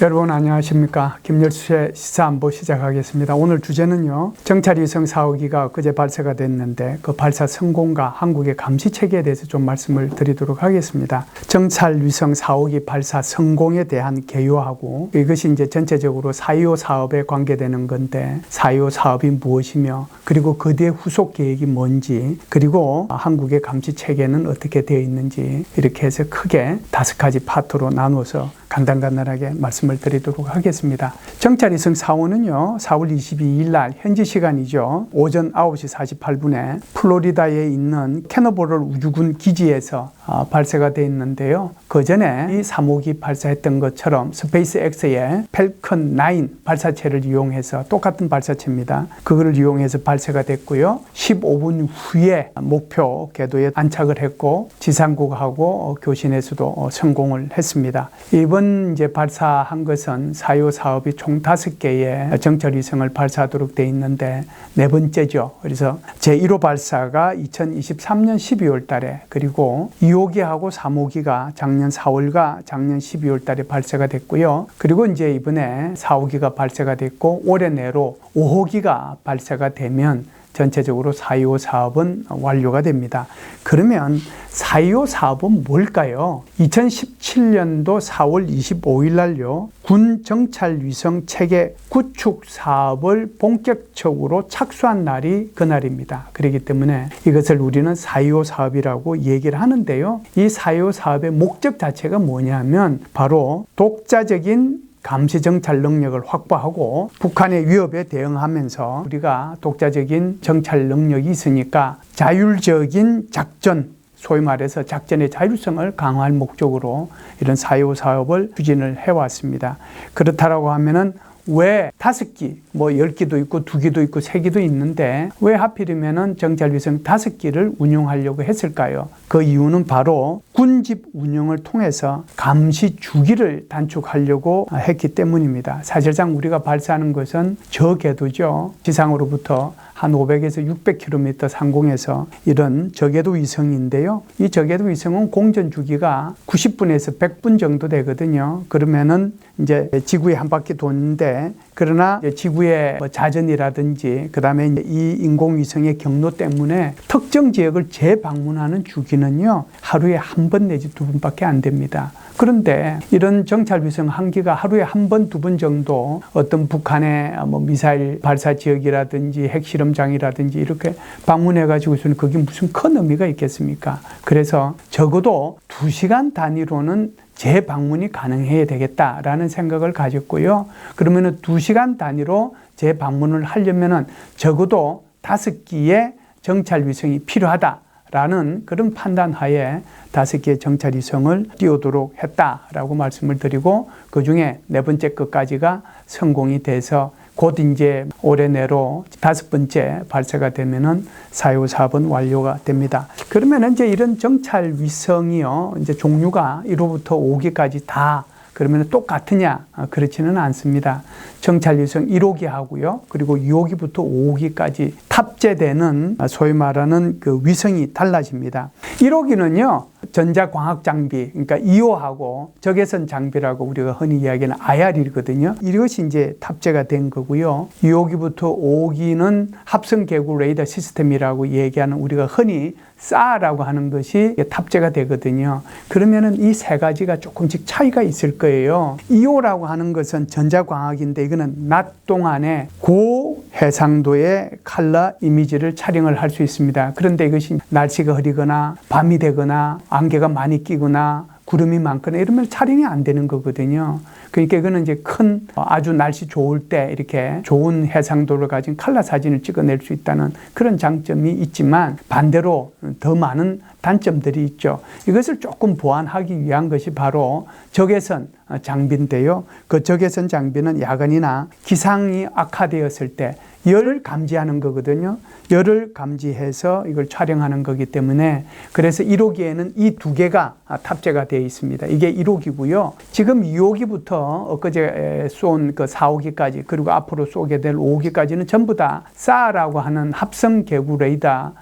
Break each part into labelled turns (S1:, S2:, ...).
S1: 여러분 안녕하십니까. 김열수의 시사안보 시작하겠습니다. 오늘 주제는요, 정찰위성 4호기가 그제 발사가 됐는데 그 발사 성공과 한국의 감시체계에 대해서 좀 말씀을 드리도록 하겠습니다. 정찰위성 4호기 발사 성공에 대한 개요하고, 이것이 이제 전체적으로 4.25 사업에 관계되는 건데 4.25 사업이 무엇이며, 그리고 그 뒤에 후속 계획이 뭔지, 그리고 한국의 감시체계는 어떻게 되어 있는지, 이렇게 해서 크게 5가지 파트로 나누어서 간단하게 말씀을 드리도록 하겠습니다. 정찰위성 4호는요, 4월 22일 날 현지 시간이죠, 오전 9시 48분에 플로리다에 있는 캐너버럴 우주군 기지에서 발사가 되어 있는데요. 그 전에 이 3호기 발사했던 것처럼 스페이스X의 펠컨 9 발사체를 이용해서, 똑같은 발사체입니다. 그거를 이용해서 발사가 됐고요. 15분 후에 목표 궤도에 안착을 했고, 지상국하고 교신에서도 성공을 했습니다. 이번 이제 발사한 것은 4.25 사업이 총 5개의 정찰위성을 발사하도록 되어 있는데 4번째죠. 그래서 제1호 발사가 2023년 12월 달에, 그리고 2호기하고 3호기가 작년 4월과 작년 12월 달에 발사가 됐고요. 그리고 이제 이번에 4호기가 발사가 됐고, 올해 내로 5호기가 발사가 되면 전체적으로 4.25 사업은 완료가 됩니다. 그러면 4.25 사업은 뭘까요? 2017년도 4월 25일 날요, 군 정찰위성 체계 구축 사업을 본격적으로 착수한 날이 그날입니다. 그렇기 때문에 이것을 우리는 4.25 사업이라고 얘기를 하는데요. 이 4.25 사업의 목적 자체가 뭐냐면 바로 독자적인 감시 정찰 능력을 확보하고, 북한의 위협에 대응하면서 우리가 독자적인 정찰 능력이 있으니까 자율적인 작전, 소위 말해서 작전의 자율성을 강화할 목적으로 이런 4.25 사업을 추진을 해왔습니다. 그렇다라고 하면은 왜 5기, 뭐 10기도 있고 2기도 있고 3기도 있는데 왜 하필이면은 정찰위성 5기를 운용하려고 했을까요? 그 이유는 바로 군집 운영을 통해서 감시 주기를 단축하려고 했기 때문입니다. 사실상 우리가 발사하는 것은 저궤도죠. 지상으로부터 한 500에서 600km 상공에서 이런 저궤도 위성인데요. 이 저궤도 위성은 공전 주기가 90분에서 100분 정도 되거든요. 그러면은 이제 지구에 한 바퀴 도는데, 그러나 지구의 자전이라든지 그 다음에 이 인공위성의 경로 때문에 특정 지역을 재방문하는 주기는요, 하루에 한 번 내지 2번밖에 안 됩니다. 그런데 이런 정찰위성 한 기가 하루에 한 번, 2번 정도 어떤 북한의 미사일 발사 지역이라든지 핵실험장이라든지 이렇게 방문해가지고서는 그게 무슨 큰 의미가 있겠습니까? 그래서 적어도 2시간 단위로는 재방문이 가능해야 되겠다라는 생각을 가졌고요. 그러면은 2시간 단위로 재방문을 하려면은 적어도 5기의 정찰위성이 필요하다라는 그런 판단하에 5개의 정찰위성을 띄우도록 했다라고 말씀을 드리고, 그 중에 4번째 것까지가 성공이 돼서 곧 이제 올해 내로 5번째 발사가 되면은 4.25 사업은 완료가 됩니다. 그러면 이제 이런 정찰위성이요, 이제 종류가 1호부터 5기까지 다 그러면 똑같으냐? 그렇지는 않습니다. 정찰위성 1호기 하고요, 그리고 2호기부터 5호기까지 탑재되는 소위 말하는 그 위성이 달라집니다. 1호기는요, 전자광학 장비, 그러니까 2호하고 적외선 장비라고 우리가 흔히 이야기하는 IR이거든요. 이것이 이제 탑재가 된 거고요. 2호기부터 5호기는 합성 계구 레이더 시스템이라고 얘기하는, 우리가 흔히 SAR라고 하는 것이 탑재가 되거든요. 그러면은 이 3가지가 조금씩 차이가 있을 거예요. 2호라고 하는 것은 전자광학인데, 이거는 낮 동안에 고해상도의 컬러 이미지를 촬영을 할 수 있습니다. 그런데 이것이 날씨가 흐리거나 밤이 되거나 안개가 많이 끼거나 구름이 많거나 이러면 촬영이 안 되는 거거든요. 그러니까 이거는 이제 큰, 아주 날씨 좋을 때 이렇게 좋은 해상도를 가진 컬러 사진을 찍어낼 수 있다는 그런 장점이 있지만, 반대로 더 많은 단점들이 있죠. 이것을 조금 보완하기 위한 것이 바로 적외선 장비인데요. 그 적외선 장비는 야간이나 기상이 악화되었을 때 열을 감지하는 거거든요. 열을 감지해서 이걸 촬영하는 거기 때문에, 그래서 1호기에는 이 2개가 탑재가 되어 있습니다. 이게 1호기고요. 지금 2호기부터 엊그제 쏜 그 4호기까지, 그리고 앞으로 쏘게 될 5호기까지는 전부 다 SAR라고 하는 합성 계구 레이더,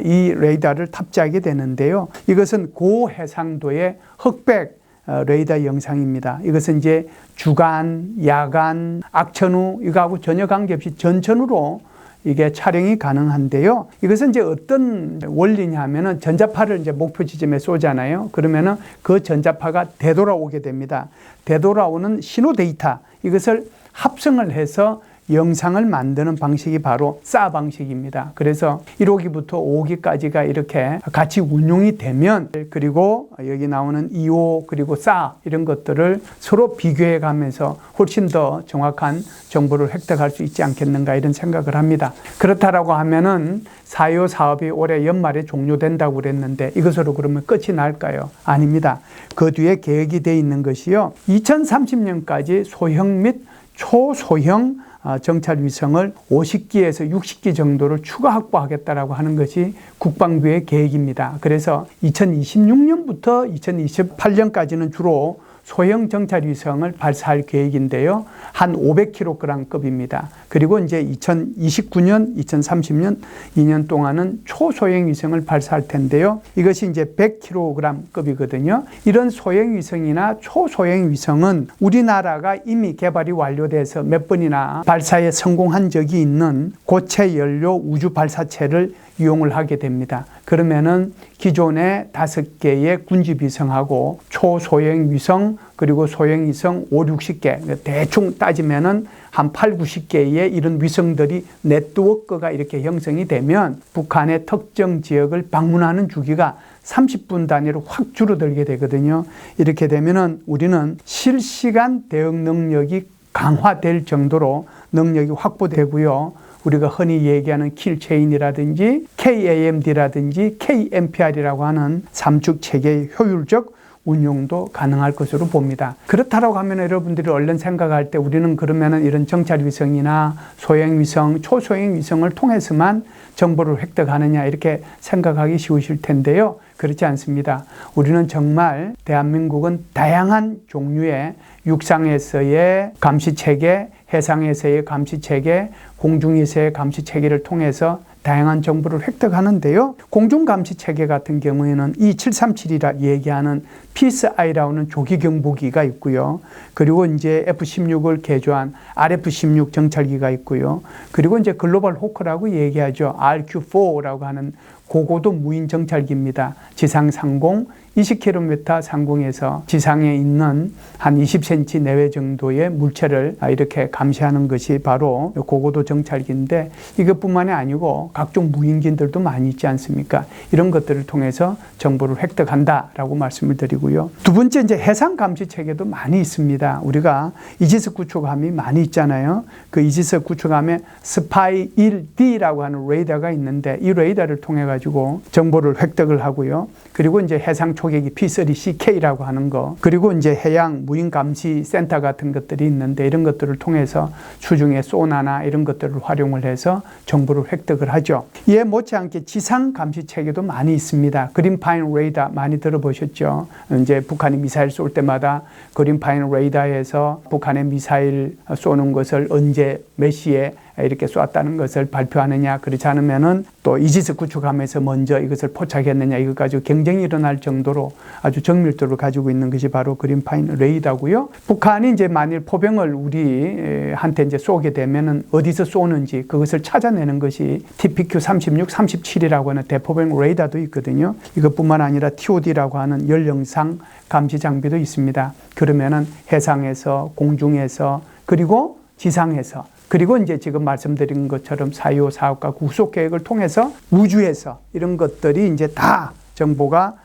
S1: 이 레이더를 탑재하게 되는데요. 이것은 고해상도의 흑백 레이더 영상입니다. 이것은 이제 주간, 야간, 악천후 이거하고 전혀 관계없이 전천후로 이게 촬영이 가능한데요. 이것은 이제 어떤 원리냐 하면은 전자파를 이제 목표 지점에 쏘잖아요. 그러면은 그 전자파가 되돌아오게 됩니다. 되돌아오는 신호 데이터, 이것을 합성을 해서 영상을 만드는 방식이 바로 SA 방식입니다. 그래서 1호기부터 5호기까지가 이렇게 같이 운용이 되면, 그리고 여기 나오는 2호 그리고 SA 이런 것들을 서로 비교해 가면서 훨씬 더 정확한 정보를 획득할 수 있지 않겠는가 이런 생각을 합니다. 그렇다라고 하면은 4.25 사업이 올해 연말에 종료된다고 그랬는데 이것으로 그러면 끝이 날까요? 아닙니다. 그 뒤에 계획이 되어 있는 것이요. 2030년까지 소형 및 초소형 정찰 위성을 50기에서 60기 정도를 추가 확보하겠다라고 하는 것이 국방부의 계획입니다. 그래서 2026년부터 2028년까지는 주로 소형 정찰 위성을 발사할 계획인데요. 한 500kg급입니다. 그리고 이제 2029년, 2030년 2년 동안은 초소형 위성을 발사할 텐데요. 이것이 이제 100kg급이거든요. 이런 소형 위성이나 초소형 위성은 우리나라가 이미 개발이 완료돼서 몇 번이나 발사에 성공한 적이 있는 고체 연료 우주 발사체를 이용을 하게 됩니다. 그러면은 기존의 5개의 군집 위성하고 초소형 위성 그리고 소형 위성 5, 60개 대충 따지면은 한 8, 90개의 이런 위성들이 네트워크가 이렇게 형성이 되면 북한의 특정 지역을 방문하는 주기가 30분 단위로 확 줄어들게 되거든요. 이렇게 되면은 우리는 실시간 대응 능력이 강화될 정도로 능력이 확보되고요. 우리가 흔히 얘기하는 킬체인이라든지 KAMD라든지 KMPR이라고 하는 삼축 체계의 효율적 운용도 가능할 것으로 봅니다. 그렇다고 하면 여러분들이 얼른 생각할 때 우리는 그러면은 이런 정찰 위성이나 소형 위성, 초소형 위성을 통해서만 정보를 획득하느냐 이렇게 생각하기 쉬우실 텐데요. 그렇지 않습니다. 우리는 정말 대한민국은 다양한 종류의 육상에서의 감시체계, 해상에서의 감시체계, 공중에서의 감시체계를 통해서 다양한 정보를 획득하는데요. 공중감시체계 같은 경우에는 E737이라 얘기하는 피스아이라고 하는 조기경보기가 있고요. 그리고 이제 F-16을 개조한 RF-16 정찰기가 있고요. 그리고 이제 글로벌 호크라고 얘기하죠. RQ-4라고 하는 고고도 무인 정찰기입니다. 지상 상공 20km 상공에서 지상에 있는 한 20cm 내외 정도의 물체를 이렇게 감시하는 것이 바로 고고도 정찰기인데 이것뿐만이 아니고 각종 무인기들도 많이 있지 않습니까? 이런 것들을 통해서 정보를 획득한다라고 말씀을 드리고요. 두 번째 이제 해상 감시 체계도 많이 있습니다. 우리가 이지스 구축함이 많이 있잖아요. 그 이지스 구축함에 스파이 1D라고 하는 레이더가 있는데 이 레이더를 통해 가지고 정보를 획득을 하고요. 그리고 이제 해상 초계기 P3CK라고 하는 거, 그리고 이제 해양 무인 감시 센터 같은 것들이 있는데 이런 것들을 통해서 수중의 소나나 이런 것들을 활용을 해서 정보를 획득을 하죠. 이에 못지않게 지상 감시 체계도 많이 있습니다. 그린파인 레이더 많이 들어보셨죠? 이제 북한이 미사일 쏠 때마다 그린파인 레이더에서 북한의 미사일 쏘는 것을 언제 몇 시에 이렇게 쏘았다는 것을 발표하느냐, 그렇지 않으면은 또 이지스 구축함에서 먼저 이것을 포착했느냐, 이것 가지고 경쟁이 일어날 정도로 아주 정밀도를 가지고 있는 것이 바로 그린파인 레이더고요. 북한이 이제 만일 포병을 우리한테 이제 쏘게 되면은 어디서 쏘는지 그것을 찾아내는 것이 TPQ 36, 37이라고 하는 대포병 레이더도 있거든요. 이것뿐만 아니라 TOD라고 하는 열영상 감시 장비도 있습니다. 그러면은 해상에서, 공중에서, 그리고 지상에서, 그리고 이제 지금 말씀드린 것처럼 4.25 사업과 구속 계획을 통해서 우주에서 이런 것들이 이제 다 정보가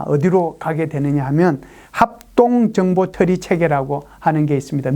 S1: 어디로 가게 되느냐 하면 합동 정보 처리 체계라고 하는 게 있습니다.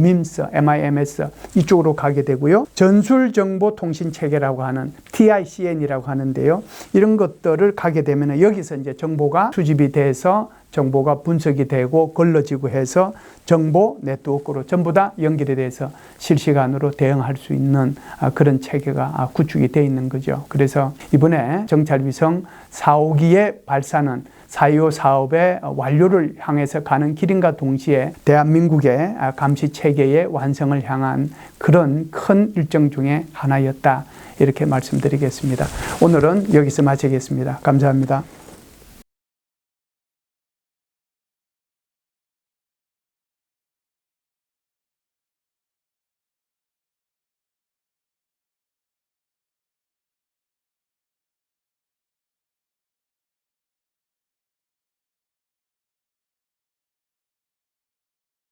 S1: MIMS 이쪽으로 가게 되고요. 전술 정보 통신 체계라고 하는 TICN이라고 하는데요. 이런 것들을 가게 되면 여기서 이제 정보가 수집이 돼서 정보가 분석이 되고 걸러지고 해서 정보 네트워크로 전부 다 연결이 돼서 실시간으로 대응할 수 있는 그런 체계가 구축이 되어 있는 거죠. 그래서 이번에 정찰위성 4호기의 발사는 4.25 사업의 완료를 향해서 가는 길인가 동시에 대한민국의 감시 체계의 완성을 향한 그런 큰 일정 중에 하나였다. 이렇게 말씀드리겠습니다. 오늘은 여기서 마치겠습니다. 감사합니다.